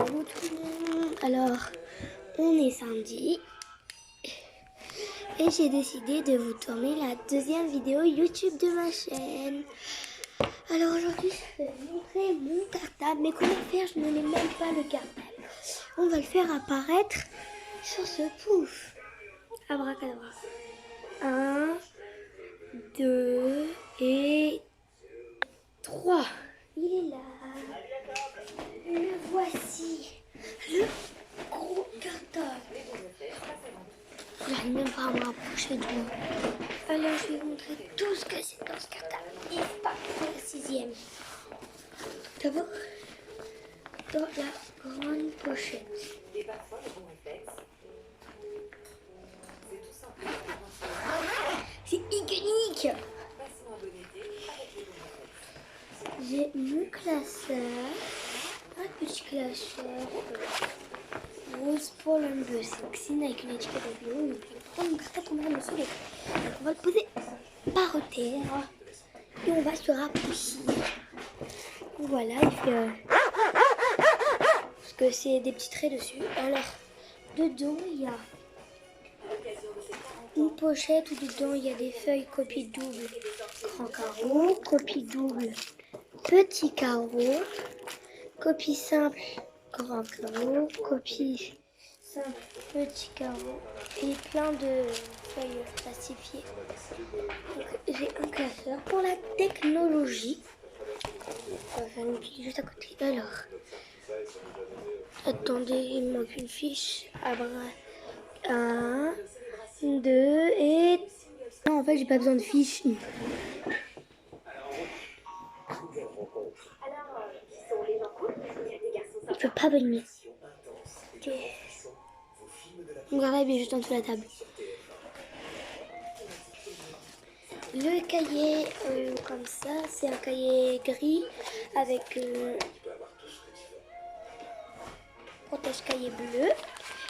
Coucou tout le monde. Alors, on est samedi et j'ai décidé de vous tourner la deuxième vidéo YouTube de ma chaîne. Alors aujourd'hui, je vais vous montrer mon cartable, mais comment faire? Je ne l'ai même pas le cartable. On va le faire apparaître sur ce pouf. Abracadabra. 1, 2 et 3. Il est là. Le voici. Le gros cartable. Je n'arrive même pas à me rapprocher de moi. Alors je vais vous montrer tout ce que c'est dans ce cartable. Et pas pour la 6e. D'abord, dans la grande pochette. C'est hygiénique. J'ai mon classeur, un petit classeur rose pour l'unboxing avec une étiquette de bleu. Donc je vais prendre mon cartable comme ça me saoule. Donc on va le poser par terre et on va se rapprocher. Voilà, il fait parce que c'est des petits traits dessus. Alors dedans il y a une pochette où dedans il y a des feuilles copie double grand carreau, copie double petit carreau, copie simple grand carreau, copie simple petit carreau et plein de feuilles plastifiées. Donc j'ai un classeur pour la technologie. On va faire une petite juste à côté. Alors, attendez, il me manque une fiche. 1, 2 et... Non, en fait, j'ai pas besoin de fiche. Il peut pas venir. Ok. Mon garab est juste en dessous de la table. Le cahier comme ça, c'est un cahier gris avec protège-cahier bleu.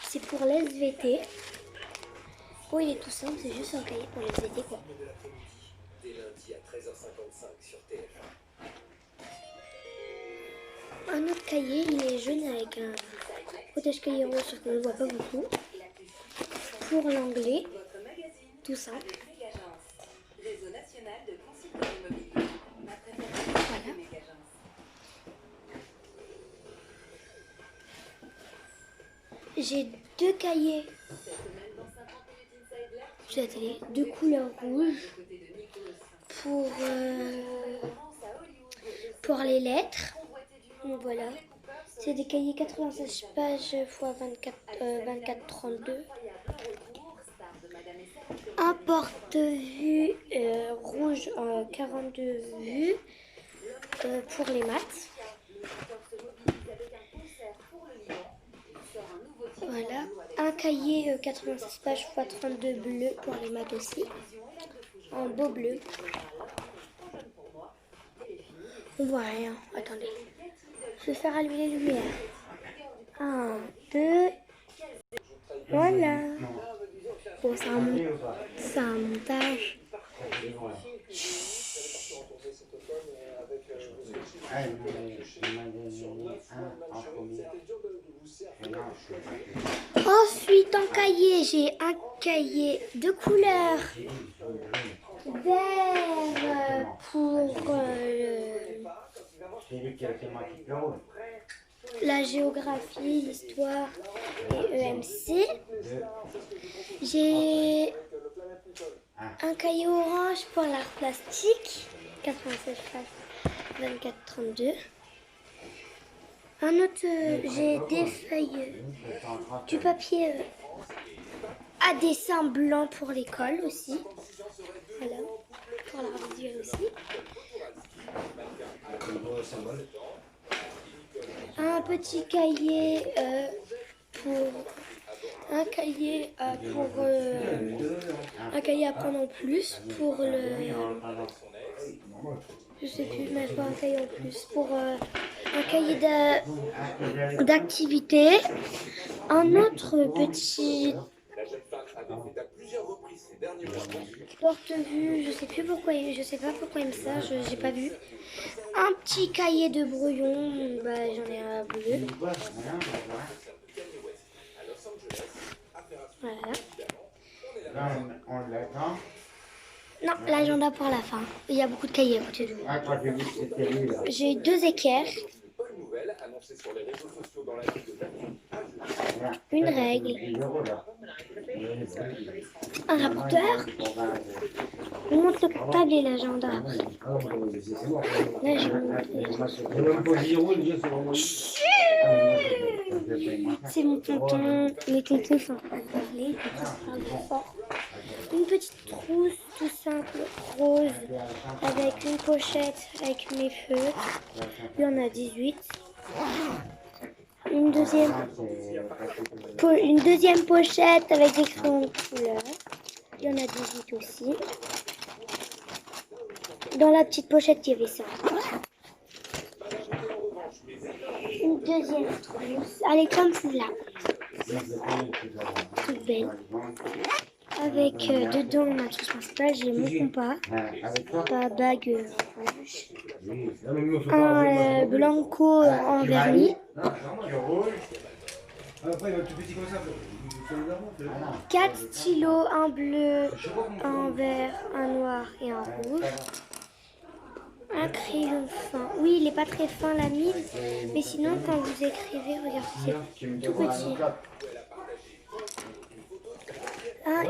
C'est pour l'SVT. Oh, il est tout simple, c'est juste un cahier pour l'SVT quoi. Un autre cahier, il est jaune avec un protège-cahier rose, sauf qu'on ne le voit pas beaucoup. Pour l'anglais, tout simple. Voilà. J'ai deux cahiers sur la télé, de couleur rouge pour les lettres. Donc voilà, c'est des cahiers 96 pages x 24-32. Un porte-vue rouge en 42 vues pour les maths. Voilà, un cahier 96 pages x 32 bleu pour les maths aussi, en beau bleu. On voit rien, attendez. Je vais faire allumer les lumières. 1, 2, voilà. Bon, c'est un montage. Ensuite, en cahier, j'ai un cahier de couleur vert pour la géographie, l'histoire et EMC. J'ai un cahier orange pour l'art plastique, 96 pages, 24-32. Un autre, j'ai des feuilles, du papier à dessin blanc pour l'école aussi. Voilà, pour l'art visuel aussi. Un petit cahier un cahier à prendre en plus pour le... Je sais plus, mais pas un cahier en plus. Pour un cahier d'activité. Un autre petit... Porte-vue, je sais plus pourquoi, je sais pas pourquoi il me sert, j'ai pas vu. Un petit cahier de brouillon, bah j'en ai un bleu. Voilà. On l'attend. Non, l'agenda pour la fin. Il y a beaucoup de cahiers à côté de moi. Ah, quand j'ai vu que c'était lui, là. J'ai 2 équerres, une règle, un rapporteur. Je vous montre le cartable et l'agenda après. Là, je vous montre. C'est mon tonton. Les tontons sont en train de parler. Les tontons parlent fort. Une petite trousse tout simple, rose, avec une pochette avec mes feutres. Il y en a 18. Une deuxième pochette avec des crayons de couleur. Il y en a 18 aussi. Dans la petite pochette, il y avait ça. Une deuxième trousse. Elle est comme celle-là. Toute belle. Avec dedans ma trousse principale, j'ai mon compas, ma bague rouge, un blanco en vernis, 4 stylos, un bleu, un vert, un noir et un rouge. Un crayon fin. Oui, il n'est pas très fin la mine, mais sinon quand vous écrivez, regardez, c'est tout petit.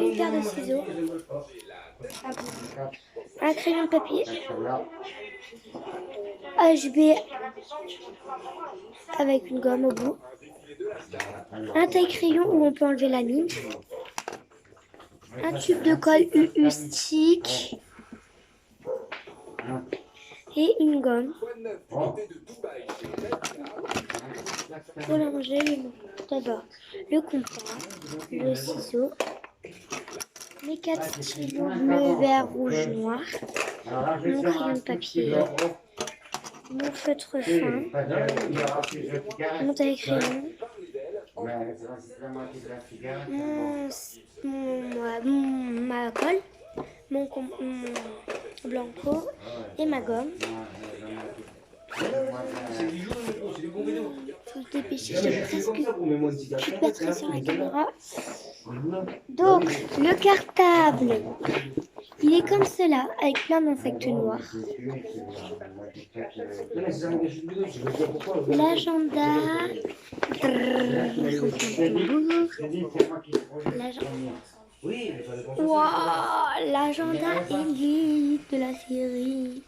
Une paire de ciseaux, un crayon de papier, HB avec une gomme au bout, un taille-crayon où on peut enlever la mine, un tube de colle UU stick et une gomme. Pour la ranger, d'abord le compas, le ciseau, mes 4 stylos bleu, vert, rouge, noir, mon crayon de papier, mon feutre fin, mon taille-crayon, ma colle, mon blanco et ma gomme. Faut se dépêcher, j'ai presque plus de batterie sur la caméra. Donc, le cartable, il est comme cela, avec plein d'insectes noirs. L'agenda, l'agenda élite de la série.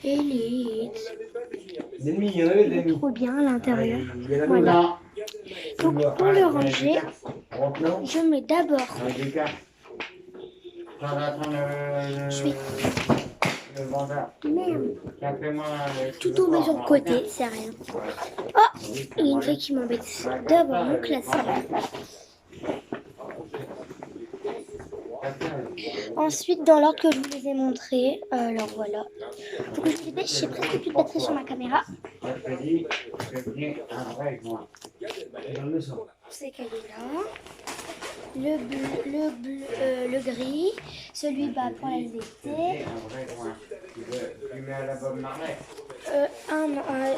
Élite. Trop bien à l'intérieur. Voilà. Donc pour le ranger, je mets d'abord. Je vais. Merde. Tout tomber sur le côté, c'est rien. Oh, il y a une feuille qui m'embête. D'abord mon classeur. Ensuite, dans l'ordre que je vous les ai montrés, alors voilà. Faut que je me dépêche, j'ai presque plus de batterie sur ma caméra. C'est qu'elle est là. Le gris, celui pour la LVT.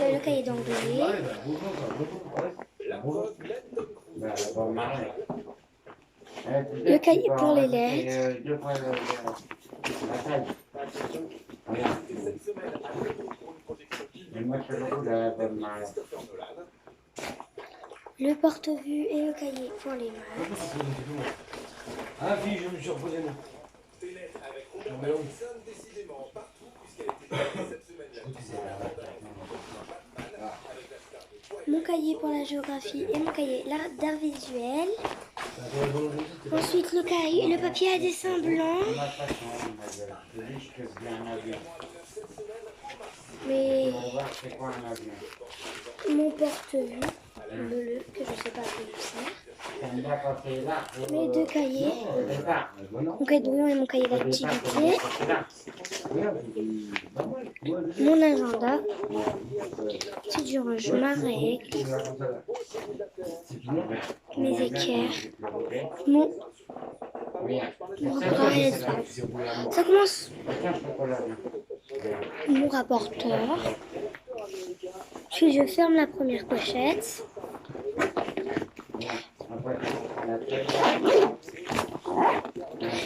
Le cahier d'anglais. Le cahier pour les lettres. Le porte-vue et le cahier pour les maths. Ah, fille, je me suis reposé. Mon cahier pour la géographie et mon cahier d'art visuel. Ensuite, le papier à dessin blanc. Mais mon porte-vue bleu, que je ne sais pas à quoi il sert. Mes 2 cahiers. Mon cahier de brouillon et mon cahier d'activité. Mon agenda. Si je range ma règle. Mes équerres. Rien. Mon rapport, ça commence. Tiens, chocolat. Mon rapporteur. Puis je ferme la première pochette. Après, la tête.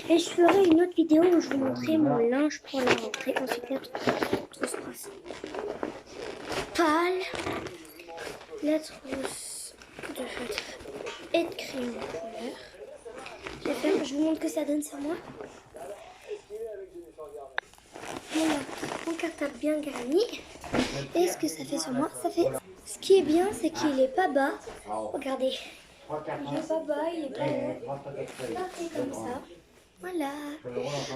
Et je ferai une autre vidéo où je vous montrerai mon linge pour la rentrée. Ensuite, la trousse passe. Pâle. La trousse de feutre et de crayon de couleur. Je vous montre que ça donne sur moi. Voilà, mon cartable bien garni. Et ce que ça fait sur moi, ça fait... Ce qui est bien, c'est qu'il est pas bas. Regardez. Il est pas bas, il est pas haut. Parfait comme ça. Voilà.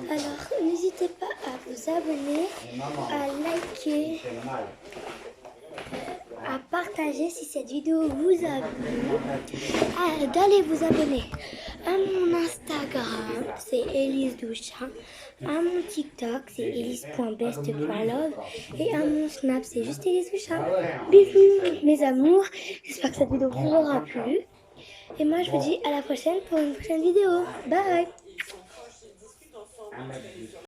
Alors, n'hésitez pas à vous abonner, à liker, à partager si cette vidéo vous a plu, d'aller vous abonner à mon Instagram, c'est Elise Douchin, à mon TikTok, c'est elise.best.love et à mon Snap, c'est juste Elise Douchin. Bisous mes amours, j'espère que cette vidéo vous aura plu. Et moi je vous dis à la prochaine pour une prochaine vidéo. Bye.